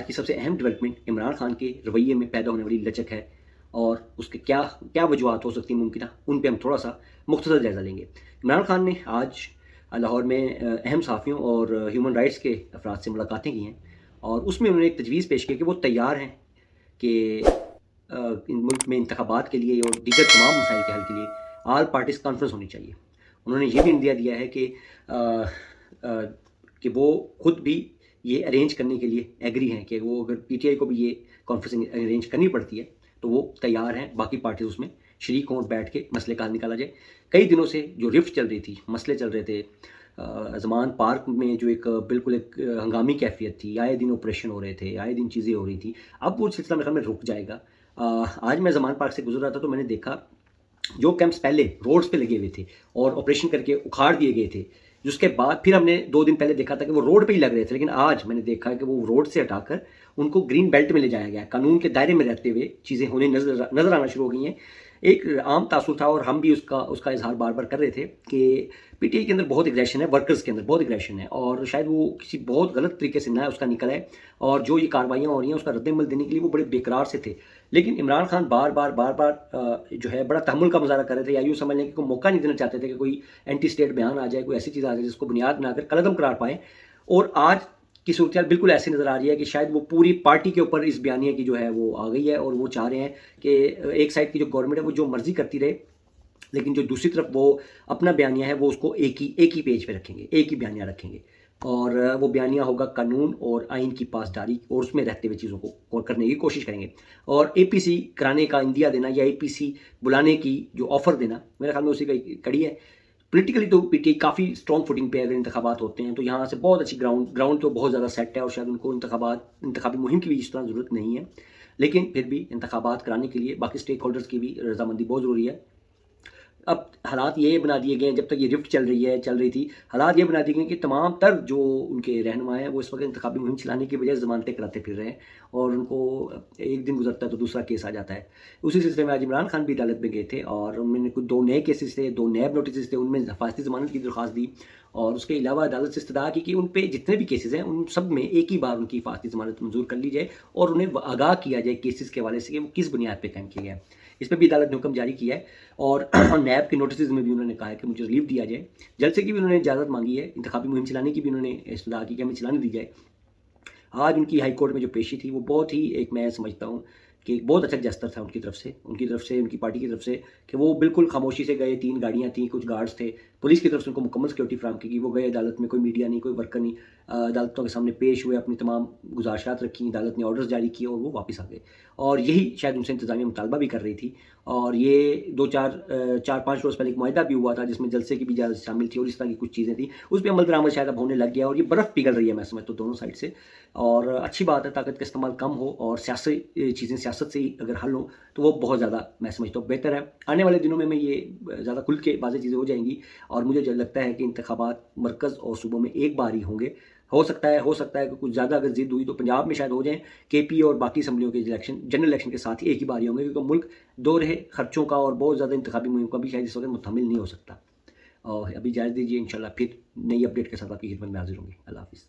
آج کی سب سے اہم ڈیولپمنٹ عمران خان کے رویے میں پیدا ہونے والی لچک ہے، اور اس کے کیا وجوہات ہو سکتی ہیں ممکنہ، ان پہ ہم تھوڑا سا مختصر جائزہ لیں گے۔ عمران خان نے آج لاہور میں اہم صحافیوں اور ہیومن رائٹس کے افراد سے ملاقاتیں کی ہیں، اور اس میں انہوں نے ایک تجویز پیش کی کہ وہ تیار ہیں کہ ملک میں انتخابات کے لیے اور دیگر تمام مسائل کے حل کے لیے آل پارٹیز کانفرنس ہونی چاہیے۔ انہوں نے یہ بھی اندیا دیا ہے کہ وہ خود بھی یہ ارینج کرنے کے لیے ایگری ہیں کہ وہ اگر پی ٹی آئی کو بھی یہ کانفرنس ارینج کرنی پڑتی ہے تو وہ تیار ہیں، باقی پارٹیز اس میں شریک ہوں، بیٹھ کے مسئلے کا حل نکالا جائے۔ کئی دنوں سے جو رفٹ چل رہی تھی، مسئلے چل رہے تھے، زمان پارک میں جو بالکل ایک ہنگامی کیفیت تھی، آئے دن آپریشن ہو رہے تھے، آئے دن چیزیں ہو رہی تھی، اب وہ سلسلہ میرے خیال میں رک جائے گا۔ آج میں زمان پارک سے گزر رہا تھا تو میں نے دیکھا جو کیمپس پہلے روڈز پہ لگے ہوئے تھے اور آپریشن کر کے اکھاڑ دیے گئے تھے، جس کے بعد پھر ہم نے 2 دن پہلے دیکھا تھا کہ وہ روڈ پہ ہی لگ رہے تھے، لیکن آج میں نے دیکھا کہ وہ روڈ سے ہٹا کر ان کو گرین بیلٹ میں لے جایا گیا، قانون کے دائرے میں رہتے ہوئے چیزیں ہونے نظر آنا شروع ہو گئی ہیں۔ ایک عام تاثر تھا، اور ہم بھی اس کا اظہار بار بار کر رہے تھے کہ پی ٹی آئی کے اندر بہت اگریشن ہے، ورکرز کے اندر بہت اگریشن ہے، اور شاید وہ کسی بہت غلط طریقے سے نہ اس کا نکلا ہے، اور جو یہ کاروائیاں ہو رہی ہیں اس کا رد عمل دینے کے لیے وہ بڑے بےقرار سے تھے۔ لیکن عمران خان بار بار جو ہے بڑا تحمل کا مظاہرہ کر رہے تھے، یا یوں سمجھ لیں کہ کوئی موقع نہیں دینا چاہتے تھے کہ کوئی اینٹی اسٹیٹ بیان آ جائے، کوئی ایسی چیز آ جائے جس کو بنیاد بنا کر قلعدم قرار پائیں۔ اور آج کی صورتحال بالکل ایسی نظر آ رہی ہے کہ شاید وہ پوری پارٹی کے اوپر اس بیانیے کی جو ہے وہ آ گئی ہے، اور وہ چاہ رہے ہیں کہ ایک سائڈ کی جو گورنمنٹ ہے وہ جو مرضی کرتی رہے، لیکن جو دوسری طرف وہ اپنا بیانیہ ہے وہ اس کو ایک ہی پیج پہ رکھیں گے، ایک ہی بیانیہ رکھیں گے، اور وہ بیانیہ ہوگا قانون اور آئین کی پاسداری، اور اس میں رہتے ہوئے چیزوں کو کرنے کی کوشش کریں گے۔ اور اے پی سی کرانے کا اندیا دینا، یا اے پی سی بلانے کی جو آفر دینا، میرے خیال میں اسی کا کڑی ہے۔ پولیٹیکلی تو P T I coffee strong footing پہ اگر انتخابات ہوتے ہیں تو یہاں سے بہت اچھی گراؤنڈ تو بہت زیادہ سیٹ ہے، اور شاید ان کو انتخابی مہم کی بھی اس طرح ضرورت نہیں ہے، لیکن پھر بھی انتخابات کرانے کے لیے باقی اسٹیک ہولڈرز کی بھی رضامندی بہت ضروری ہے۔ اب حالات یہ بنا دیے گئے ہیں، جب تک یہ رفٹ چل رہی تھی، حالات یہ بنا دیے گئے کہ تمام تر جو ان کے رہنما ہیں وہ اس وقت انتخابی مہم چلانے کی بجائے ضمانتیں کراتے پھر رہے ہیں، اور ان کو ایک دن گزرتا ہے تو دوسرا کیس آ جاتا ہے۔ اسی سلسلے میں آج عمران خان بھی عدالت میں گئے تھے، اور ان میں کچھ 2 نئے کیسز تھے، 2 نیب نوٹسز تھے، ان میں حفاظتی ضمانت کی درخواست دی، اور اس کے علاوہ عدالت سے استدعا کی کہ ان پہ جتنے بھی کیسز ہیں ان سب میں ایک ہی بار ان کی حفاظتی ضمانت منظور کر لی جائے، اور انہیں آگاہ کیا جائے کیسز کے حوالے سے کہ وہ کس بنیاد پہ قائم کیا گیا ہے۔ اس پہ بھی عدالت نے حکم جاری کیا ہے، اور نیب کے نوٹسز میں بھی انہوں نے کہا ہے کہ مجھے ریلیف دیا جائے۔ جلسے کی بھی انہوں نے اجازت مانگی ہے، انتخابی مہم چلانے کی بھی انہوں نے استدعا کی کہ ہمیں چلانے دی جائے۔ آج ان کی ہائی کورٹ میں جو پیشی تھی وہ بہت ہی میں سمجھتا ہوں کہ ایک بہت اچھا جسٹر تھا ان کی طرف سے، ان کی پارٹی کی طرف سے، کہ وہ بالکل خاموشی سے گئے۔ 3 گاڑیاں تھیں، کچھ گارڈز تھے، پولیس کی طرف سے ان کو مکمل سیکورٹی فراہم کی گئی، وہ گئے عدالت میں، کوئی میڈیا نہیں، کوئی ورکر نہیں، عدالتوں کے سامنے پیش ہوئے، اپنی تمام گزارشات رکھیں، عدالت نے آرڈرز جاری کیے، اور وہ واپس آ گئے۔ اور یہی شاید ان سے انتظامیہ مطالبہ بھی کر رہی تھی، اور یہ 4-5 روز پہلے ایک معاہدہ بھی ہوا تھا جس میں جلسے کی بھی اجازت شامل تھی، اور اس طرح کی کچھ چیزیں تھیں، اس پہ عمل درآمد شاید اب ہونے لگ گیا، اور یہ برف پگھل رہی ہے میں سمجھتا ہوں دونوں سائڈ سے، اور اچھی بات ہے، طاقت کا استعمال کم ہو، اور سیاست سے ہی اگر حل ہو تو وہ بہت زیادہ میں سمجھتا ہوں بہتر ہے۔ آنے والے دنوں میں یہ زیادہ کھل کے واضح چیزیں ہو جائیں گی، اور مجھے جو لگتا ہے کہ انتخابات مرکز اور صوبوں میں ایک بار ہی ہوں گے۔ ہو سکتا ہے کہ کچھ زیادہ اگر ضد ہوئی تو پنجاب میں شاید ہو جائیں، کے پی اور باقی اسمبلیوں کے جنرل الیکشن کے ساتھ ہی ایک ہی بار ہی ہوں گے، کیونکہ ملک دورے خرچوں کا اور بہت زیادہ انتخابی مہم کا بھی شاید اس وقت متحمل نہیں ہو سکتا۔ اور ابھی اجازت دیجیے، انشاءاللہ پھر نئی اپڈیٹ کے ساتھ آپ کی خدمت میں حاضر ہوں گے۔ اللہ حافظ۔